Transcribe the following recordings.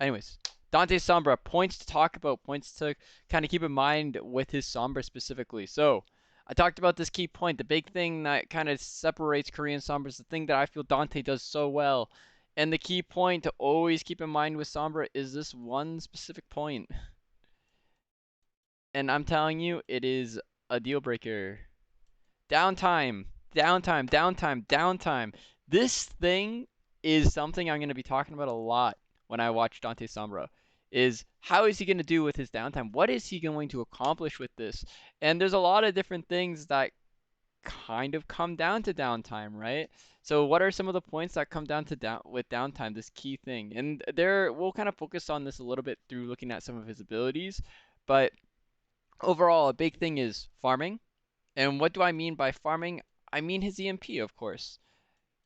Anyways, Dante Sombra, points to talk about, points to kind of keep in mind with his Sombra specifically. So, I talked about this key point. The big thing that kind of separates Korean Sombras, the thing that I feel Dante does so well, and the key point to always keep in mind with Sombra is this one specific point. And I'm telling you, it is a deal breaker. Downtime, downtime, downtime, downtime. This thing is something I'm going to be talking about a lot when I watch Dante Sombra. Is how is he going to do with his downtime? What is he going to accomplish with this? And there's a lot of different things that kind of come down to downtime, right? So what are some of the points that come down to downtime, this key thing? And there we'll kind of focus on this a little bit through looking at some of his abilities, but overall a big thing is farming. And what do I mean by farming? I mean his EMP, of course.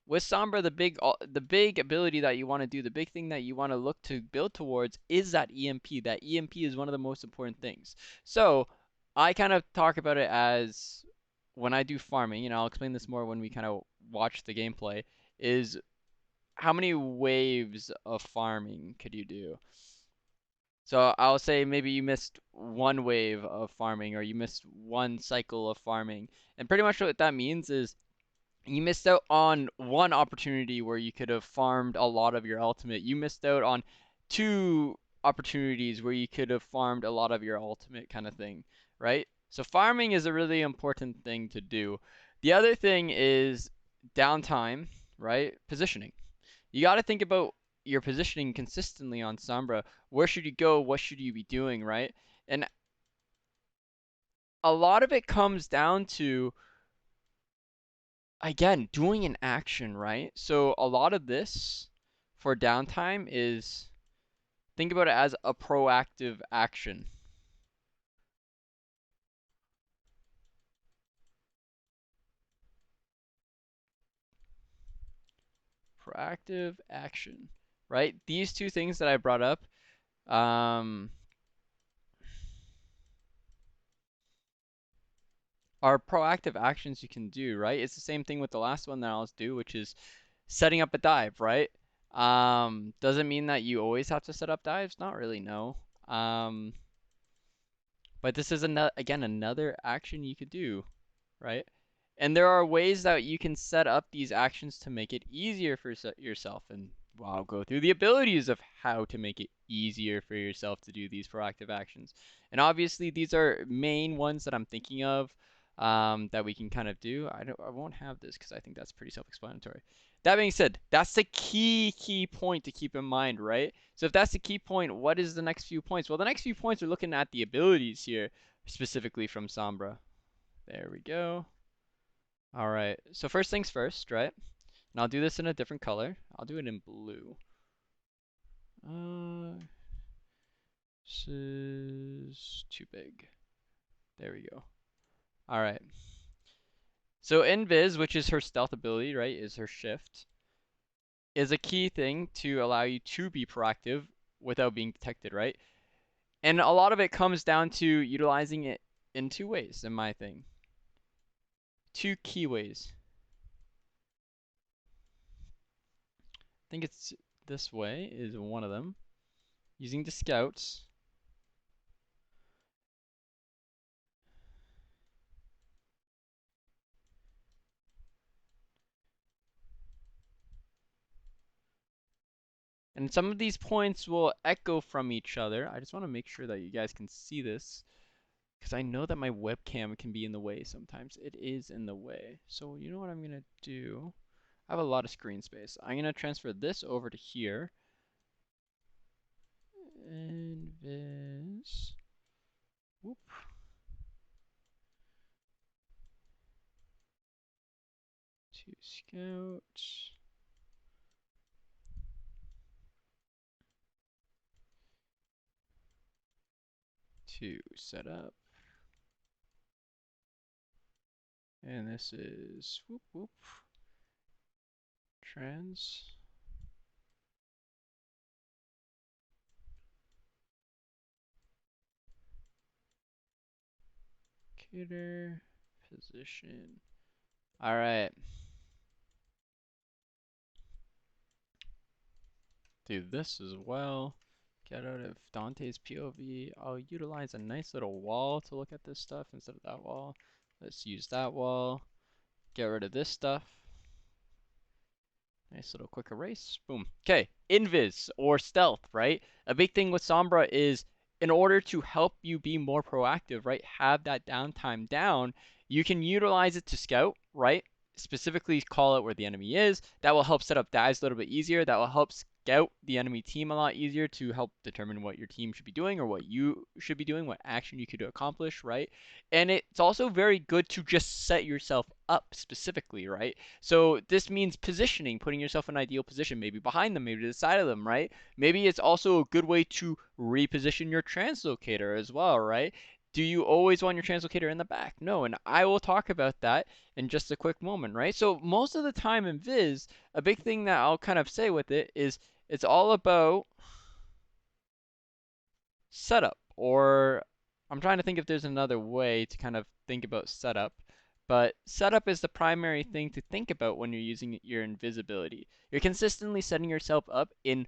With Sombra, the big ability that you want to do, the big thing that you want to look to build towards is that EMP. That EMP is one of the most important things. So I kind of talk about it as when I do farming, and I'll explain this more when we kind of watch the gameplay, is how many waves of farming could you do? So I'll say maybe you missed one wave of farming or you missed one cycle of farming. And pretty much what that means is you missed out on one opportunity where you could have farmed a lot of your ultimate. You missed out on two opportunities where you could have farmed a lot of your ultimate kind of thing, right? So farming is a really important thing to do. The other thing is downtime, right? Positioning. You got to think about your positioning consistently on Sombra. Where should you go? What should you be doing, right? And a lot of it comes down to, again, doing an action, right? So a lot of this for downtime is, think about it as a proactive action. Proactive action, right? These two things that I brought up, are proactive actions you can do, right? It's the same thing with the last one that I'll do, which is setting up a dive, right? Doesn't mean that you always have to set up dives. Not really, no. But this is again another action you could do, right? And there are ways that you can set up these actions to make it easier for yourself. And well, I'll go through the abilities of how to make it easier for yourself to do these proactive actions. And obviously, these are main ones that I'm thinking of, that we can kind of do. I won't have this because I think that's pretty self-explanatory. That being said, that's the key point to keep in mind, right? So if that's the key point, what is the next few points? Well, the next few points are looking at the abilities here, specifically from Sombra. There we go. All right, so first things first, right? And I'll do this in a different color. I'll do it in blue. This is too big. There we go. All right. So Invis, which is her stealth ability, right, is her shift, is a key thing to allow you to be proactive without being detected, right? And a lot of it comes down to utilizing it in two ways, in my thing. Two key ways. I think it's this way is one of them. Using the scouts. And some of these points will echo from each other. I just want to make sure that you guys can see this, because I know that my webcam can be in the way sometimes. It is in the way. So you know what I'm going to do? I have a lot of screen space. I'm going to transfer this over to here. And this. Whoop. To scout. To set up. And this is whoop whoop. Translocator position. All right. Do this as well. Get out of Dante's POV. I'll utilize a nice little wall to look at this stuff instead of that wall. Let's use that wall. Get rid of this stuff. Nice little quick erase. Boom. Okay, invis or stealth, right? A big thing with Sombra is in order to help you be more proactive, right? Have that downtime down, you can utilize it to scout, right? Specifically call out where the enemy is. That will help set up dives a little bit easier. That will help scout the enemy team a lot easier to help determine what your team should be doing or what you should be doing, what action you could accomplish, right? And it's also very good to just set yourself up specifically, right? So this means positioning, putting yourself in an ideal position, maybe behind them, maybe to the side of them, right? Maybe it's also a good way to reposition your translocator as well, right? Do you always want your translocator in the back? No, and I will talk about that in just a quick moment, right? So most of the time in Viz, a big thing that I'll kind of say with it is it's all about setup, or I'm trying to think if there's another way to kind of think about setup, but setup is the primary thing to think about when you're using your invisibility. You're consistently setting yourself up in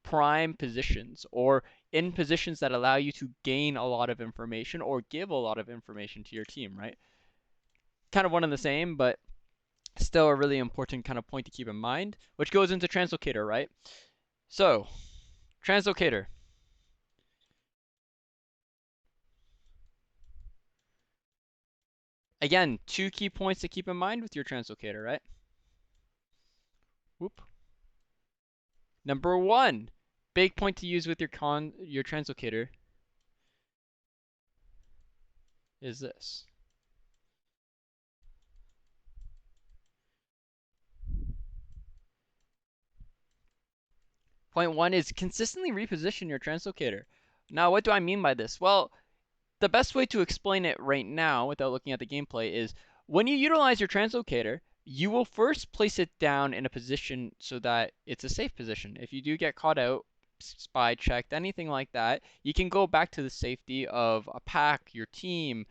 prime positions or in positions that allow you to gain a lot of information or give a lot of information to your team, right? Kind of one and the same, but still a really important kind of point to keep in mind, which goes into Translocator, right? So, Translocator. Again, two key points to keep in mind with your Translocator, right? Whoop. Number one, big point to use with your Translocator is this. Point one is consistently reposition your Translocator. Now, what do I mean by this? Well, the best way to explain it right now without looking at the gameplay is when you utilize your translocator, you will first place it down in a position so that it's a safe position. If you do get caught out, spy checked, anything like that, you can go back to the safety of a pack, your team,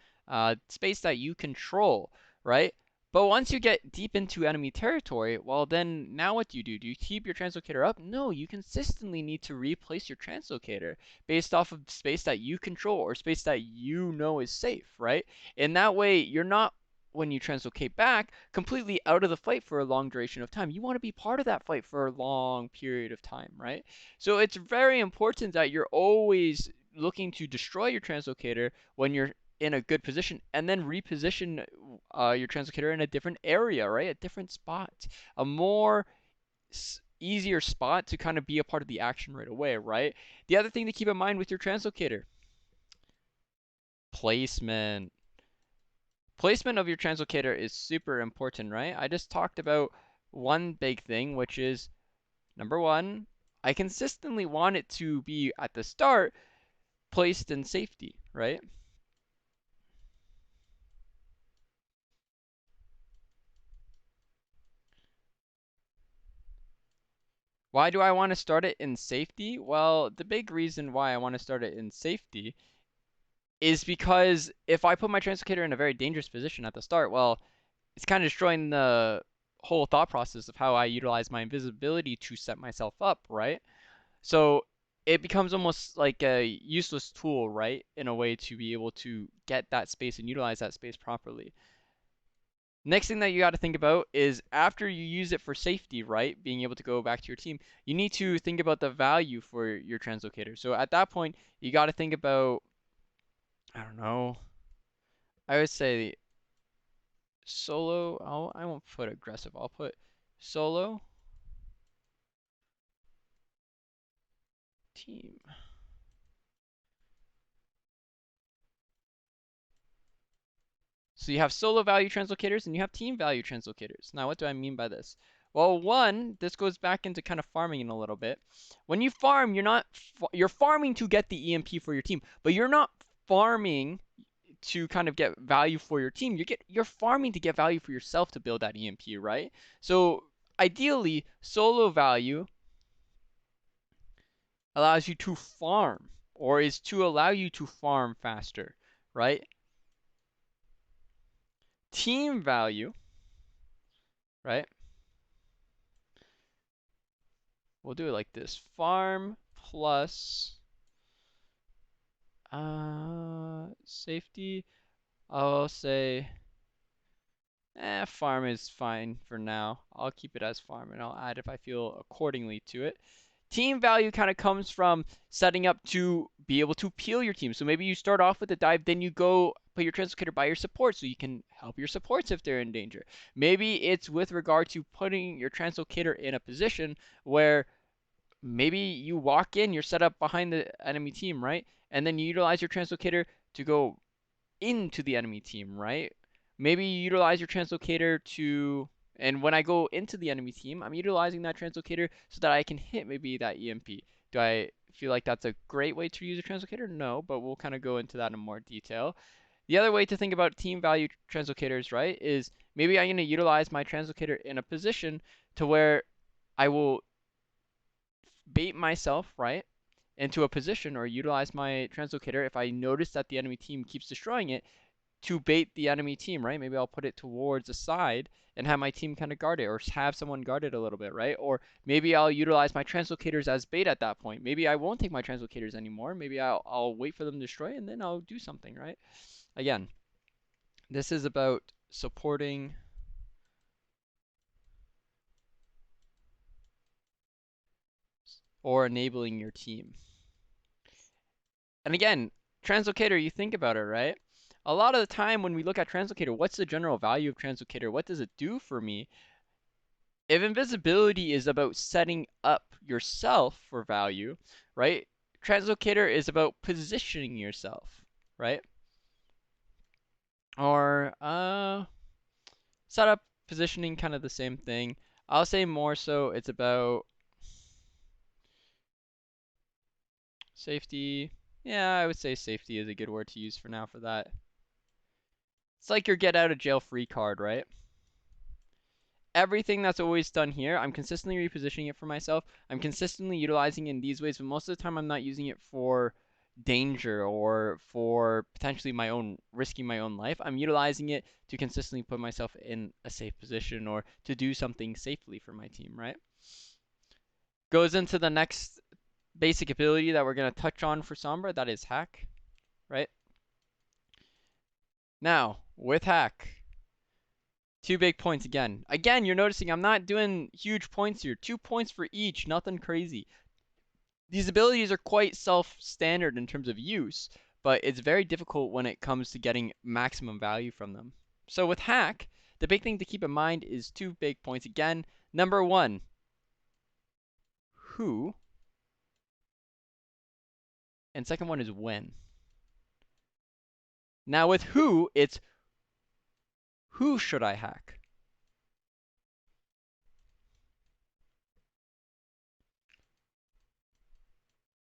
space that you control, right? But once you get deep into enemy territory, well then now what do you do? Do you keep your translocator up? No, you consistently need to replace your translocator based off of space that you control or space that you know is safe, right? In that way, you're not, when you translocate back, completely out of the fight for a long duration of time. You want to be part of that fight for a long period of time, right? So it's very important that you're always looking to destroy your translocator when you're in a good position and then reposition your translocator in a different area, right? A different spot, a more easier spot to kind of be a part of the action right away, right? The other thing to keep in mind with your translocator, placement. Placement of your translocator is super important, right? I just talked about one big thing, which is number one, I consistently want it to be at the start placed in safety, right? Why do I want to start it in safety? Well, the big reason why I want to start it in safety is because if I put my translocator in a very dangerous position at the start, well, it's kind of destroying the whole thought process of how I utilize my invisibility to set myself up, right? So it becomes almost like a useless tool, right? In a way to be able to get that space and utilize that space properly. Next thing that you got to think about is after you use it for safety, right? Being able to go back to your team, you need to think about the value for your translocator. So at that point, you got to think about, I don't know, I would say solo. I won't put aggressive. I'll put solo team. So you have solo value translocators and you have team value translocators. Now, what do I mean by this? Well, one, this goes back into kind of farming in a little bit. When you farm, you're farming to get the EMP for your team, but you're not farming to kind of get value for your team. You're farming to get value for yourself to build that EMP, right? So ideally, solo value allows you to farm or is to allow you to farm faster, right? Team value, right? We'll do it like this. Farm plus Safety. I'll say, farm is fine for now. I'll keep it as farm, and I'll add if I feel accordingly to it. Team value kind of comes from setting up to be able to peel your team. So maybe you start off with a dive, then you go put your translocator by your support so you can help your supports if they're in danger. Maybe it's with regard to putting your translocator in a position where maybe you walk in, you're set up behind the enemy team, right? And then you utilize your translocator to go into the enemy team, right? Maybe you utilize your translocator to, and when I go into the enemy team, I'm utilizing that translocator so that I can hit maybe that EMP. Do I feel like that's a great way to use a translocator? No, but we'll kind of go into that in more detail. The other way to think about team value translocators, right, is maybe I'm going to utilize my translocator in a position to where I will bait myself, right, into a position or utilize my translocator if I notice that the enemy team keeps destroying it to bait the enemy team, right? Maybe I'll put it towards the side and have my team kind of guard it or have someone guard it a little bit, right? Or maybe I'll utilize my translocators as bait at that point. Maybe I won't take my translocators anymore. Maybe I'll wait for them to destroy and then I'll do something, right? Again, this is about supporting or enabling your team. And again, translocator, you think about it, right? A lot of the time when we look at translocator, what's the general value of translocator? What does it do for me? If invisibility is about setting up yourself for value, right? Translocator is about positioning yourself, right? Or setup, positioning, kind of the same thing. I'll say more so it's about safety. Yeah, I would say safety is a good word to use for now for that. It's like your get out of jail free card, right? Everything that's always done here, I'm consistently repositioning it for myself. I'm consistently utilizing it in these ways, but most of the time I'm not using it for danger or for potentially my own risking my own life. I'm utilizing it to consistently put myself in a safe position or to do something safely for my team, right? Goes into the next basic ability that we're going to touch on for Sombra, that is hack, right? Now, with hack, 2 big points again. Again, you're noticing I'm not doing huge points here. 2 points for each, nothing crazy. These abilities are quite self-standard in terms of use, but it's very difficult when it comes to getting maximum value from them. So with hack, the big thing to keep in mind is 2 big points again. Number 1, who, and second one is when. Now with who, it's who should I hack?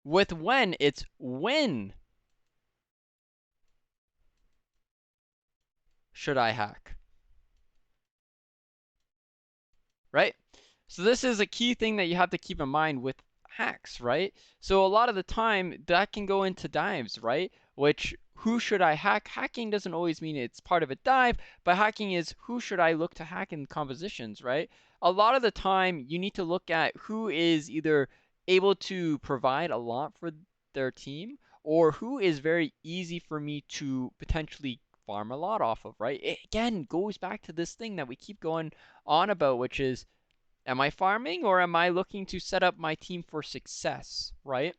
With when, it's when should I hack? Right? So this is a key thing that you have to keep in mind with hacks, right? So a lot of the time that can go into dives, right? Which who should I hack? Hacking doesn't always mean it's part of a dive, but hacking is who should I look to hack in compositions, right? A lot of the time you need to look at who is either able to provide a lot for their team or who is very easy for me to potentially farm a lot off of, right? It again goes back to this thing that we keep going on about, which is, am I farming or am I looking to set up my team for success, right?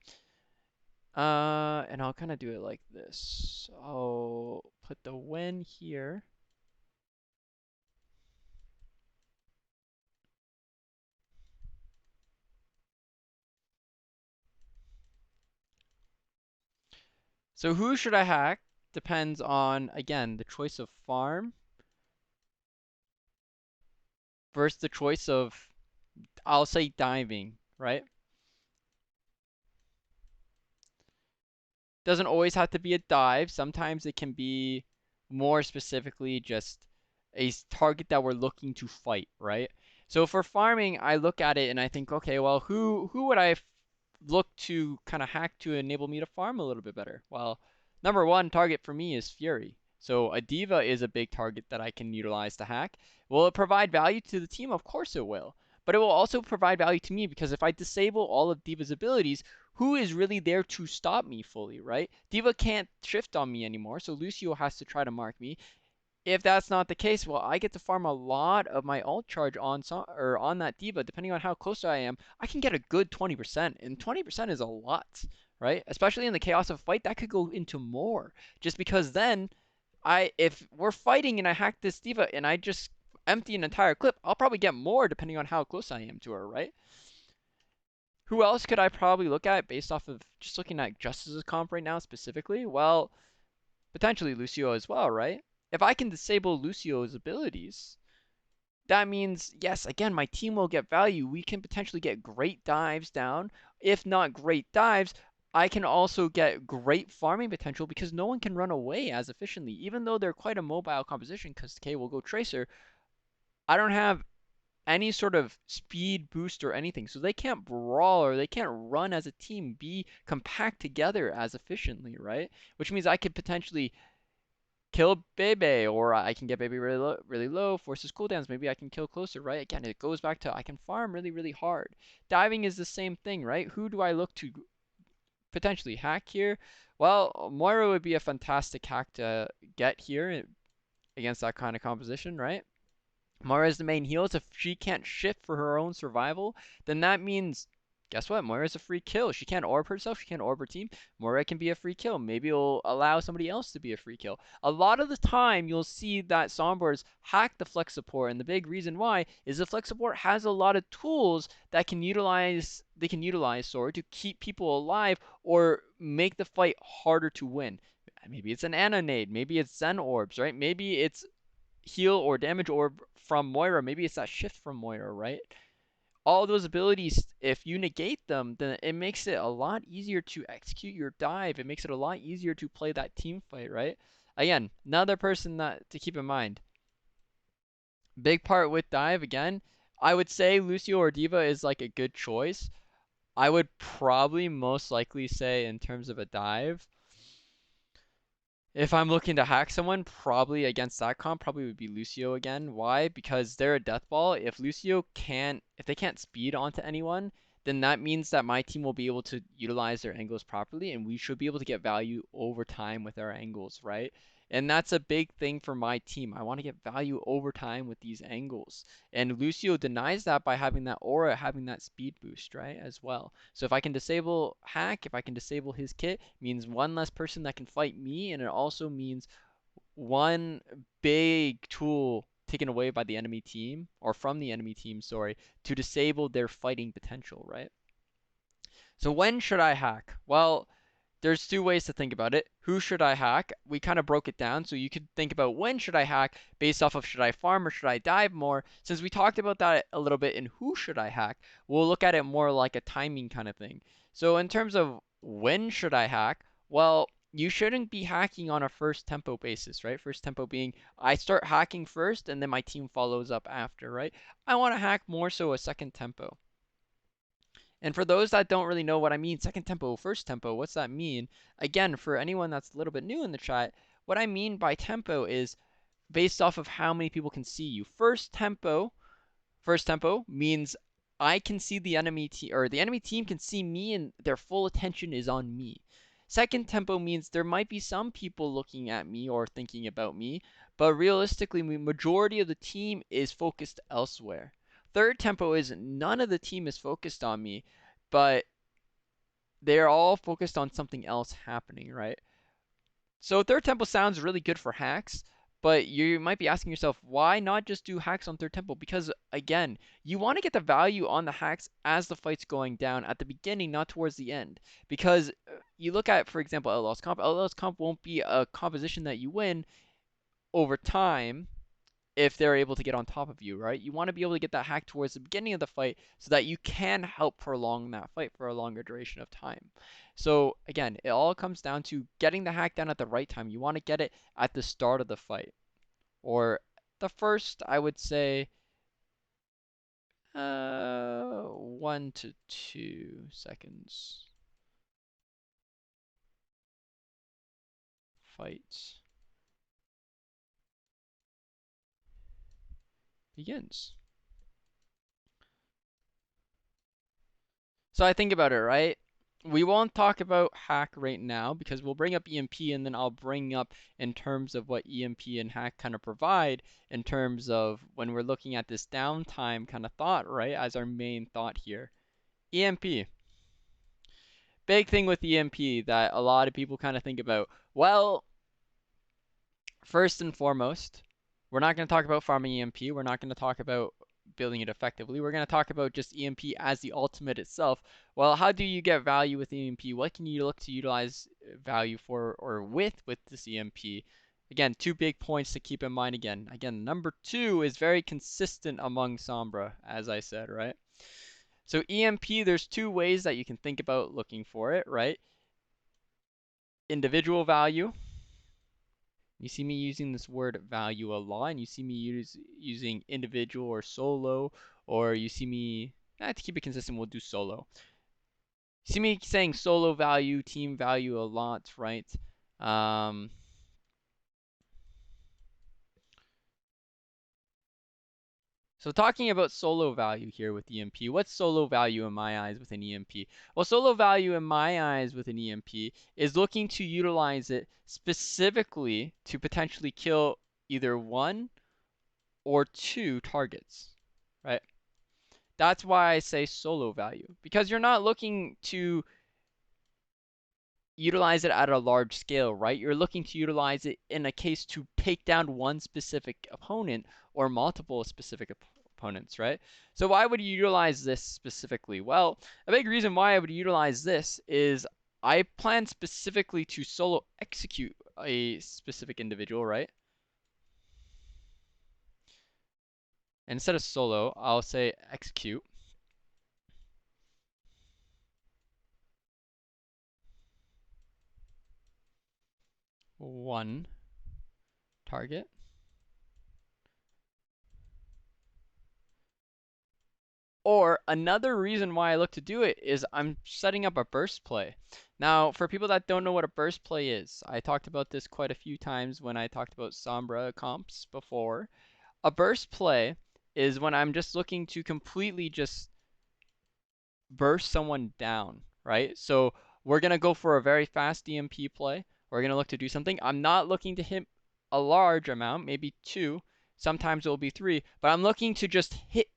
And I'll kind of do it like this. I'll put the when here. So who should I hack depends on, again, the choice of farm versus the choice of, I'll say diving, right? Doesn't always have to be a dive. Sometimes it can be more specifically just a target that we're looking to fight, right? So for farming, I look at it and I think, okay, well, who would I look to kind of hack to enable me to farm a little bit better? Well, number one target for me is Fury. So a diva is a big target that I can utilize to hack. Will it provide value to the team? Of course it will. But it will also provide value to me because if I disable all of Diva's abilities, who is really there to stop me fully, right? D.Va can't shift on me anymore, so Lucio has to try to mark me. If that's not the case, well, I get to farm a lot of my ult charge on on that D.Va, depending on how close I am. I can get a good 20%, and 20% is a lot, right? Especially in the chaos of fight, that could go into more. Just because then, if we're fighting and I hack this D.Va and I just empty an entire clip, I'll probably get more depending on how close I am to her, right? Who else could I probably look at based off of just looking at Justice's comp right now specifically? Well, potentially Lucio as well, right? If I can disable Lucio's abilities, that means, yes, again, my team will get value. We can potentially get great dives down. If not great dives, I can also get great farming potential because no one can run away as efficiently. Even though they're quite a mobile composition because K will go Tracer, I don't have any sort of speed boost or anything. So they can't brawl or they can't run as a team, be compact together as efficiently, right? Which means I could potentially kill Bebe, or I can get Bebe really low, forces cooldowns. Maybe I can kill closer, right? Again, it goes back to I can farm really hard. Diving is the same thing, right? Who do I look to potentially hack here? Well, Moira would be a fantastic hack to get here against that kind of composition, right? Moira is the main heal, so if she can't shift for her own survival, then that means, guess what? Moira's a free kill. She can't orb herself, she can't orb her team. Moira can be a free kill. Maybe it'll allow somebody else to be a free kill. A lot of the time, you'll see that Sombrers hack the flex support, and the big reason why is the flex support has a lot of tools that they can utilize, sorry, to keep people alive or make the fight harder to win. Maybe it's an Ana nade, maybe it's Zen orbs, right? Maybe it's heal or damage orb from Moira. Maybe it's that shift from Moira, right? All those abilities, if you negate them, then it makes it a lot easier to execute your dive. It makes it a lot easier to play that team fight, right? Again, another person that to keep in mind. Big part with dive, again, I would say Lucio or D.Va is like a good choice. I would probably most likely say in terms of a dive, if I'm looking to hack someone, probably against that comp, probably would be Lucio again. Why? Because they're a death ball. If they can't speed onto anyone, then that means that my team will be able to utilize their angles properly, and we should be able to get value over time with our angles, right? And that's a big thing for my team. I want to get value over time with these angles. And Lucio denies that by having that aura, having that speed boost, right, as well. So if I can disable Hack, if I can disable his kit, means one less person that can fight me, and it also means one big tool taken away by the enemy team, or from the enemy team, sorry, to disable their fighting potential, right? So when should I hack? Well, there's two ways to think about it. Who should I hack? We kind of broke it down, so you could think about when should I hack based off of should I farm or should I dive more. Since we talked about that a little bit in who should I hack, we'll look at it more like a timing kind of thing. So in terms of when should I hack, well, you shouldn't be hacking on a first tempo basis, right? First tempo being I start hacking first and then my team follows up after, right? I want to hack more so a second tempo. And for those that don't really know what I mean, second tempo, first tempo, what's that mean? Again, for anyone that's a little bit new in the chat, what I mean by tempo is based off of how many people can see you. First tempo means I can see the enemy team, or the enemy team can see me and their full attention is on me. Second tempo means there might be some people looking at me or thinking about me, but realistically, the majority of the team is focused elsewhere. Third tempo is none of the team is focused on me, but they're all focused on something else happening, right? So third tempo sounds really good for hacks, but you might be asking yourself, why not just do hacks on third tempo? Because again, you want to get the value on the hacks as the fight's going down at the beginning, not towards the end. Because you look at, for example, LL's comp. LL's comp won't be a composition that you win over time if they're able to get on top of you, right? You want to be able to get that hack towards the beginning of the fight so that you can help prolong that fight for a longer duration of time. So again, it all comes down to getting the hack done at the right time. You want to get it at the start of the fight, or the first, I would say, 1 to 2 seconds. Fight begins. So I think about it, right? We won't talk about hack right now because we'll bring up EMP and then I'll bring up in terms of what EMP and hack kind of provide in terms of when we're looking at this downtime kind of thought, right, as our main thought here. EMP. Big thing with EMP that a lot of people kind of think about. Well, first and foremost, we're not going to talk about farming EMP. We're not going to talk about building it effectively. We're going to talk about just EMP as the ultimate itself. Well, how do you get value with EMP? What can you look to utilize value for or with this EMP? Again, two big points to keep in mind again. Again, number two is very consistent among Sombra, as I said, right? So EMP, there's two ways that you can think about looking for it, right? Individual value. You see me using this word value a lot, and you see me using individual or solo, or you see me, to keep it consistent, we'll do solo. You see me saying solo value, team value a lot, right? So talking about solo value here with EMP, what's solo value in my eyes with an EMP? Well, solo value in my eyes with an EMP is looking to utilize it specifically to potentially kill either one or two targets, right? That's why I say solo value, because you're not looking to utilize it at a large scale, right? You're looking to utilize it in a case to take down one specific opponent or multiple specific opponents, right? So why would you utilize this specifically? Well, a big reason why I would utilize this is I plan specifically to solo execute a specific individual, right? And instead of solo, I'll say execute one target. Or another reason why I look to do it is I'm setting up a burst play. Now, for people that don't know what a burst play is, I talked about this quite a few times when I talked about Sombra comps before. A burst play is when I'm just looking to completely just burst someone down, right? So we're going to go for a very fast EMP play. We're going to look to do something. I'm not looking to hit a large amount, maybe two. Sometimes it will be three. But I'm looking to just hit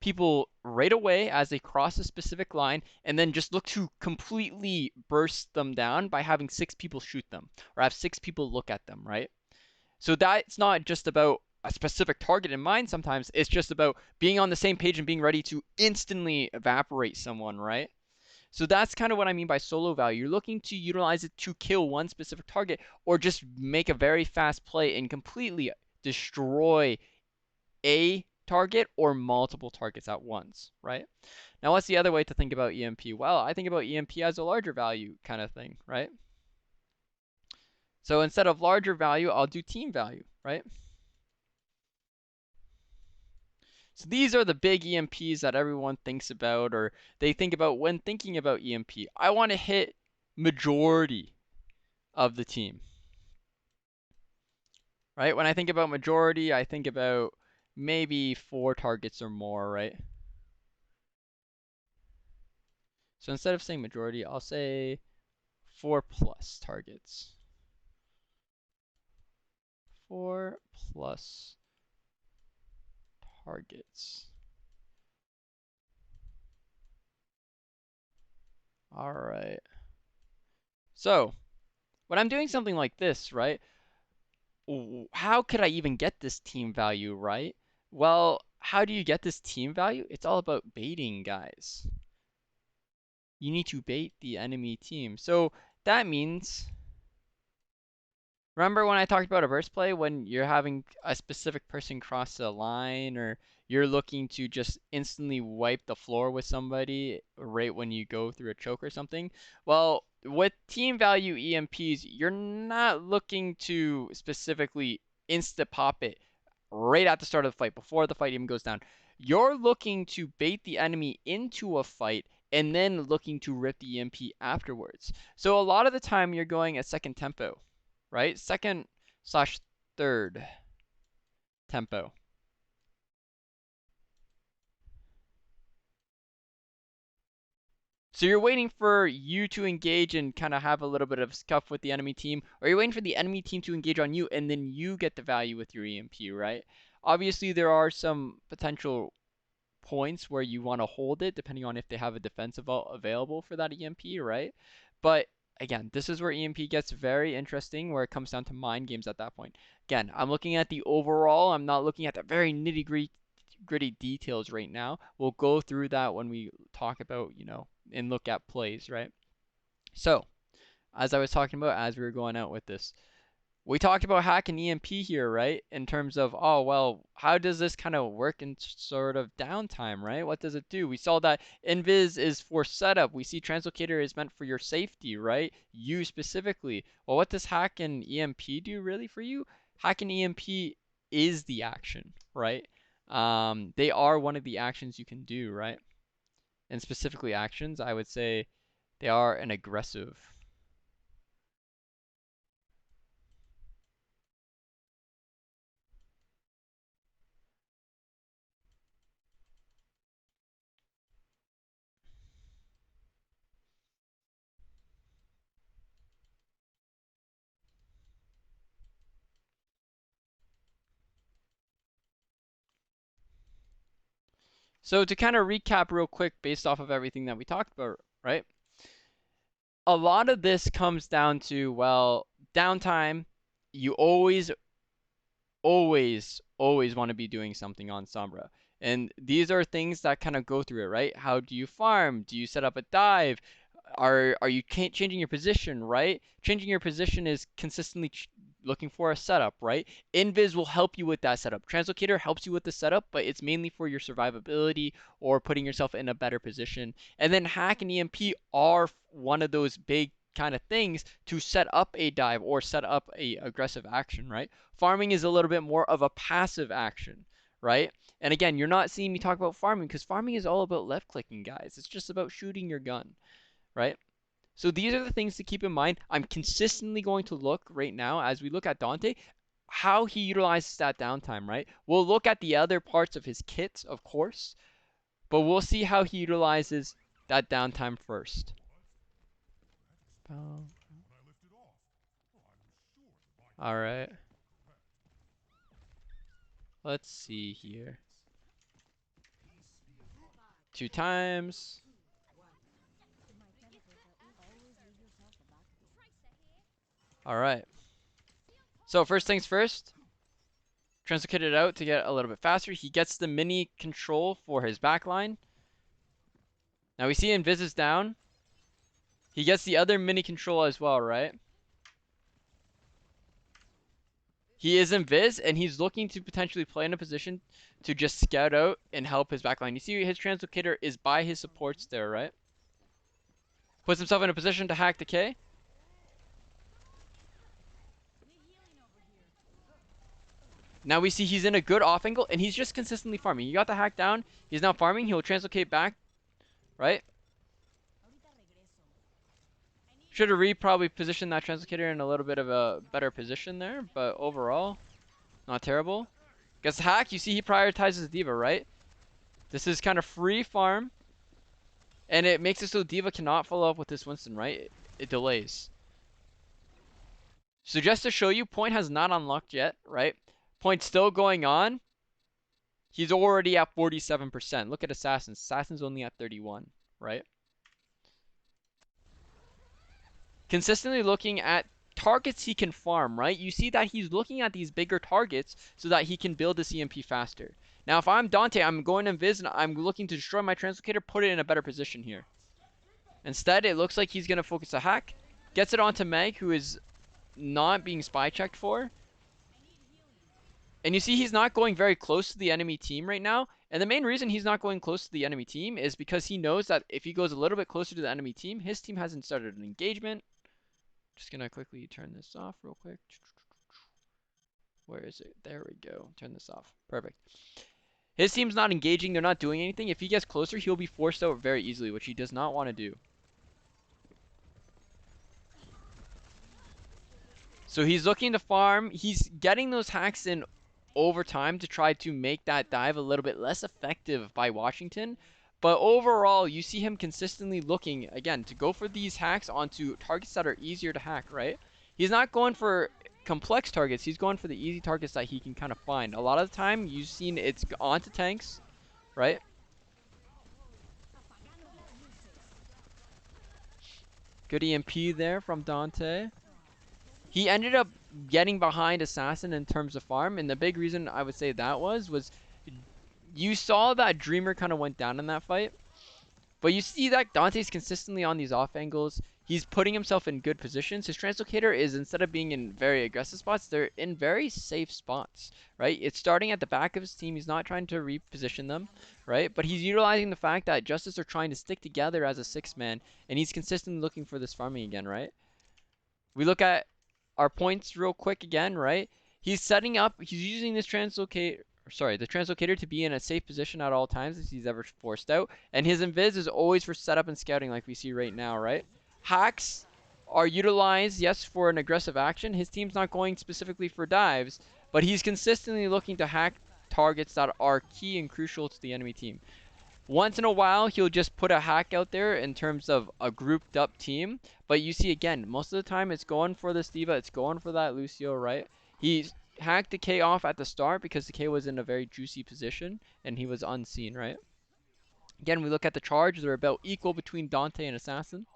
people right away as they cross a specific line and then just look to completely burst them down by having 6 people shoot them or have 6 people look at them, right? So that's not just about a specific target in mind sometimes. It's just about being on the same page and being ready to instantly evaporate someone, right? So that's kind of what I mean by solo value. You're looking to utilize it to kill one specific target or just make a very fast play and completely destroy a target or multiple targets at once, right? Now, what's the other way to think about EMP? Well, I think about EMP as a larger value kind of thing, right? So instead of larger value, I'll do team value, right? So these are the big EMPs that everyone thinks about or they think about when thinking about EMP. I want to hit majority of the team, right? When I think about majority, I think about maybe 4 targets or more, right? So instead of saying majority, I'll say 4+ targets. 4+ targets. All right. So when I'm doing something like this, right, how could I even get this team value, right? Well, how do you get this team value? It's all about baiting, guys. You need to bait the enemy team. So that means, remember when I talked about a burst play when you're having a specific person cross the line or you're looking to just instantly wipe the floor with somebody right when you go through a choke or something? Well, with team value EMPs, you're not looking to specifically insta pop it right at the start of the fight before the fight even goes down. You're looking to bait the enemy into a fight and then looking to rip the EMP afterwards. So a lot of the time you're going a second tempo, right? Second/third tempo. So you're waiting for you to engage and kind of have a little bit of scuff with the enemy team, or you're waiting for the enemy team to engage on you, and then you get the value with your EMP, right? Obviously, there are some potential points where you want to hold it, depending on if they have a defensive available for that EMP, right? But again, this is where EMP gets very interesting, where it comes down to mind games at that point. Again, I'm looking at the overall. I'm not looking at the very nitty-gritty details right now. We'll go through that when we talk about, and look at plays, right? So, as I was talking about as we were going out with this, we talked about hack and EMP here, right? In terms of, oh, well, how does this kind of work in sort of downtime, right? What does it do? We saw that Invis is for setup. We see Translocator is meant for your safety, right? You specifically. Well, what does hack and EMP do really for you? Hack and EMP is the action, right? They are one of the actions you can do, right? And specifically actions, I would say they are an aggressive. So to kind of recap real quick based off of everything that we talked about, right? A lot of this comes down to, well, downtime. You always want to be doing something on Sombra. And these are things that kind of go through it, right? How do you farm? Do you set up a dive? Are you changing your position, right? Changing your position is consistently looking for a setup, right? Invis will help you with that setup. Translocator helps you with the setup, but it's mainly for your survivability or putting yourself in a better position. And then hack and EMP are one of those big kind of things to set up a dive or set up a aggressive action, right? Farming is a little bit more of a passive action, right? And again, you're not seeing me talk about farming because farming is all about left clicking, guys. It's just about shooting your gun, right? So these are the things to keep in mind. I'm consistently going to look right now as we look at Danteh, how he utilizes that downtime, right? We'll look at the other parts of his kit, of course, but we'll see how he utilizes that downtime first. All right. Let's see here. 2 times. All right. So first things first, Translocate it out to get a little bit faster. He gets the mini control for his backline. Now we see Invis is down. He gets the other mini control as well, right? He is Invis, and he's looking to potentially play in a position to just scout out and help his backline. You see his Translocator is by his supports there, right? Puts himself in a position to hack the K. Now we see he's in a good off angle, and he's just consistently farming. He got the hack down. He's now farming. He'll translocate back, right? Should have probably positioned that Translocator in a little bit of a better position there, but overall, not terrible. Gets the hack. You see he prioritizes D.Va, right? This is kind of free farm, and it makes it so D.Va cannot follow up with this Winston, right? It delays. So just to show you, Point has not unlocked yet, right? Point's still going on. He's already at 47%. Look at Assassins. Assassin's only at 31, right? Consistently looking at targets he can farm, right? You see that he's looking at these bigger targets so that he can build the CMP faster. Now, if I'm Danteh, I'm going to Invis and I'm looking to destroy my Translocator, put it in a better position here. Instead, it looks like he's going to focus a hack. Gets it onto Meg, who is not being spy checked for. And you see he's not going very close to the enemy team right now. And the main reason he's not going close to the enemy team is because he knows that if he goes a little bit closer to the enemy team, his team hasn't started an engagement. Just going to quickly turn this off real quick. Where is it? There we go. Turn this off. Perfect. His team's not engaging. They're not doing anything. If he gets closer, he'll be forced out very easily, which he does not want to do. So he's looking to farm. He's getting those hacks in over time to try to make that dive a little bit less effective by Washington. But overall, you see him consistently looking, again, to go for these hacks onto targets that are easier to hack, right? He's not going for complex targets. He's going for the easy targets that he can kind of find. A lot of the time, you've seen it's onto tanks, right? Good EMP there from Danteh. He ended up getting behind Assassin in terms of farm, and the big reason I would say that was you saw that Dreamer kind of went down in that fight. But you see that Dante's consistently on these off angles. He's putting himself in good positions. His Translocator is, instead of being in very aggressive spots, they're in very safe spots, right? It's starting at the back of his team. He's not trying to reposition them, right? But he's utilizing the fact that Justice are trying to stick together as a six-man, and he's consistently looking for this farming again, right? We look at our points real quick again, right? He's setting up, he's using this Translocator, sorry, the Translocator to be in a safe position at all times if he's ever forced out. And his invis is always for setup and scouting like we see right now, right? Hacks are utilized, yes, for an aggressive action. His team's not going specifically for dives, but he's consistently looking to hack targets that are key and crucial to the enemy team. Once in a while, he'll just put a hack out there in terms of a grouped up team. But you see, again, most of the time it's going for this D.Va. It's going for that Lucio, right? He hacked the K off at the start because the K was in a very juicy position and he was unseen, right? Again, we look at the charge. They're about equal between Danteh and Assassin,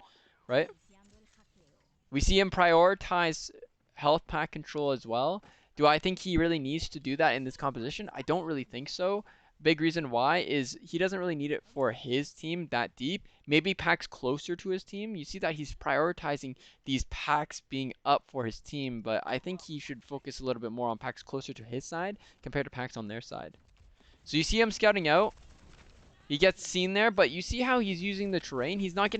right? We see him prioritize health pack control as well. Do I think he really needs to do that in this composition? I don't really think so. Big reason why is he doesn't really need it for his team that deep. Maybe packs closer to his team. You see that he's prioritizing these packs being up for his team, but I think he should focus a little bit more on packs closer to his side compared to packs on their side. So you see him scouting out. He gets seen there, but you see how he's using the terrain. He's not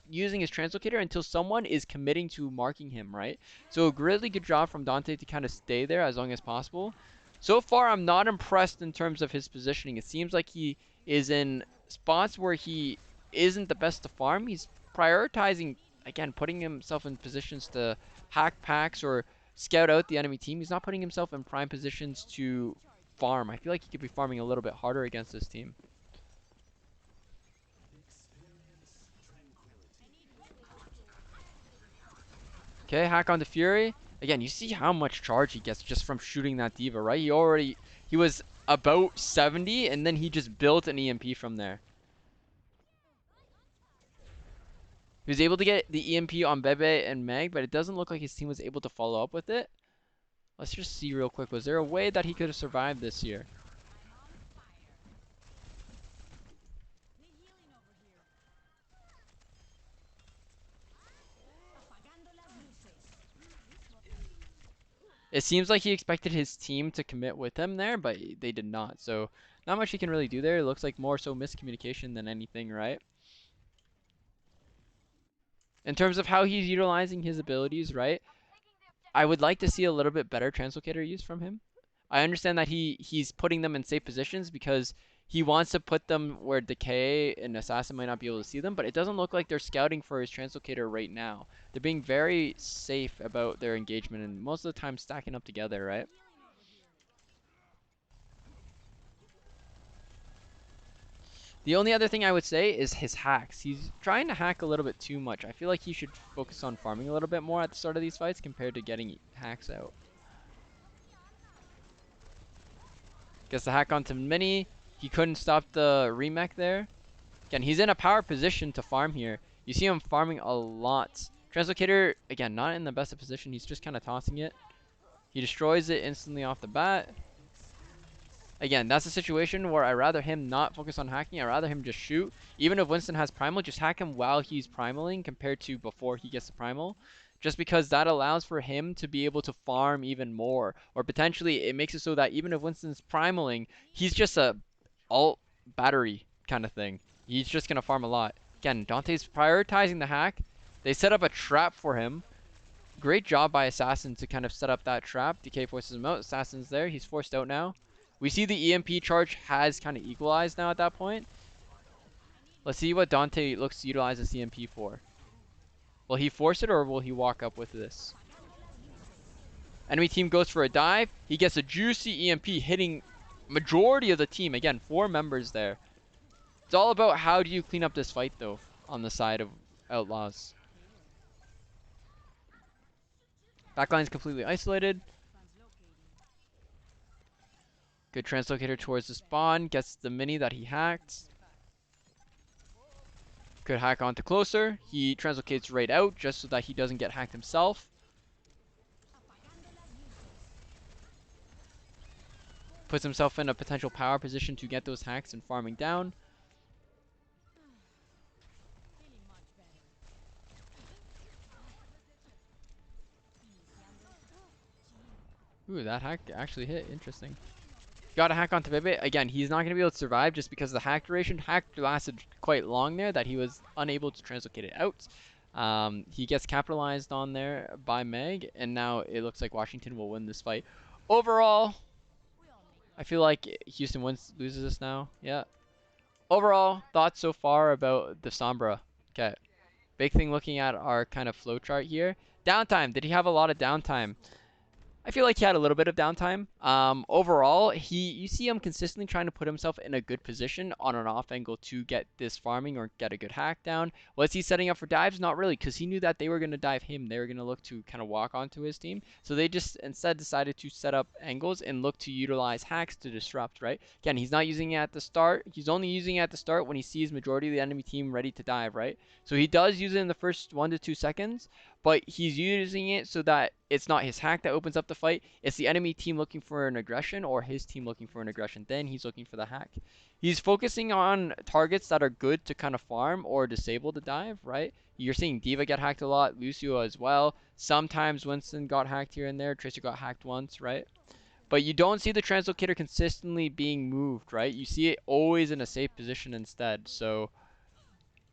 using his Translocator until someone is committing to marking him, right? So a really good job from Danteh to kind of stay there as long as possible. So far, I'm not impressed in terms of his positioning. It seems like he is in spots where he isn't the best to farm. He's prioritizing, again, putting himself in positions to hack packs or scout out the enemy team. He's not putting himself in prime positions to farm. I feel like he could be farming a little bit harder against this team. Okay, hack on the Fury. Again, you see how much charge he gets just from shooting that D.Va, right? He was about 70, and then he just built an EMP from there. He was able to get the EMP on Bebe and Meg, but it doesn't look like his team was able to follow up with it. Let's just see real quick. Was there a way that he could have survived this year? It seems like he expected his team to commit with him there, but they did not. So not much he can really do there. It looks like more so miscommunication than anything, right? In terms of how he's utilizing his abilities, right? I would like to see a little bit better Translocator use from him. I understand that he's putting them in safe positions because he wants to put them where Decay and Assassin might not be able to see them, but it doesn't look like they're scouting for his Translocator right now. They're being very safe about their engagement and most of the time stacking up together, right? The only other thing I would say is his hacks. He's trying to hack a little bit too much. I feel like he should focus on farming a little bit more at the start of these fights compared to getting hacks out. Gets the hack onto Mini. He couldn't stop the remake there. Again, he's in a power position to farm here. You see him farming a lot. Translocator, again, not in the best of position. He's just kind of tossing it. He destroys it instantly off the bat. Again, that's a situation where I'd rather him not focus on hacking. I'd rather him just shoot. Even if Winston has primal, just hack him while he's primaling compared to before he gets the primal. Just because that allows for him to be able to farm even more. Or potentially it makes it so that even if Winston's primaling, he's just a alt battery kind of thing. He's just going to farm a lot. Again, Dante's prioritizing the hack. They set up a trap for him. Great job by Assassin to kind of set up that trap. DK forces him out. Assassin's there. He's forced out now. We see the EMP charge has kind of equalized now at that point. Let's see what Danteh looks to utilize this EMP for. Will he force it or will he walk up with this? Enemy team goes for a dive. He gets a juicy EMP hitting majority of the team. Again, 4 members there. It's all about how do you clean up this fight, though, on the side of Outlaws. Backline's completely isolated. Good translocator towards the spawn. Gets the mini that he hacked. Could hack onto closer. He translocates right out just so that he doesn't get hacked himself. Puts himself in a potential power position to get those hacks and farming down. Ooh, that hack actually hit. Interesting. Got a hack onto Bebe. Again, he's not going to be able to survive just because of the hack duration. Hack lasted quite long there that he was unable to translocate it out. He gets capitalized on there by Meg, and now it looks like Washington will win this fight. Overall, I feel like Houston loses this now. Yeah. Overall, thoughts so far about the Sombra. Okay. Big thing looking at our kind of flow chart here. Downtime. Did he have a lot of downtime? I feel like he had a little bit of downtime. Overall, you see him consistently trying to put himself in a good position on an off angle to get this farming or get a good hack down. Was he setting up for dives? Not really, because he knew that they were going to dive him. They were going to look to kind of walk onto his team. So they just instead decided to set up angles and look to utilize hacks to disrupt, right? Again, he's not using it at the start. He's only using it at the start when he sees majority of the enemy team ready to dive, right? So he does use it in the first 1 to 2 seconds, but he's using it so that it's not his hack that opens up the fight. It's the enemy team looking for an aggression or his team looking for an aggression. Then he's looking for the hack. He's focusing on targets that are good to kind of farm or disable the dive, right? You're seeing Diva get hacked a lot, Lucio as well. Sometimes Winston got hacked here and there. Tracer got hacked once, right? But you don't see the translocator consistently being moved, right? You see it always in a safe position instead. So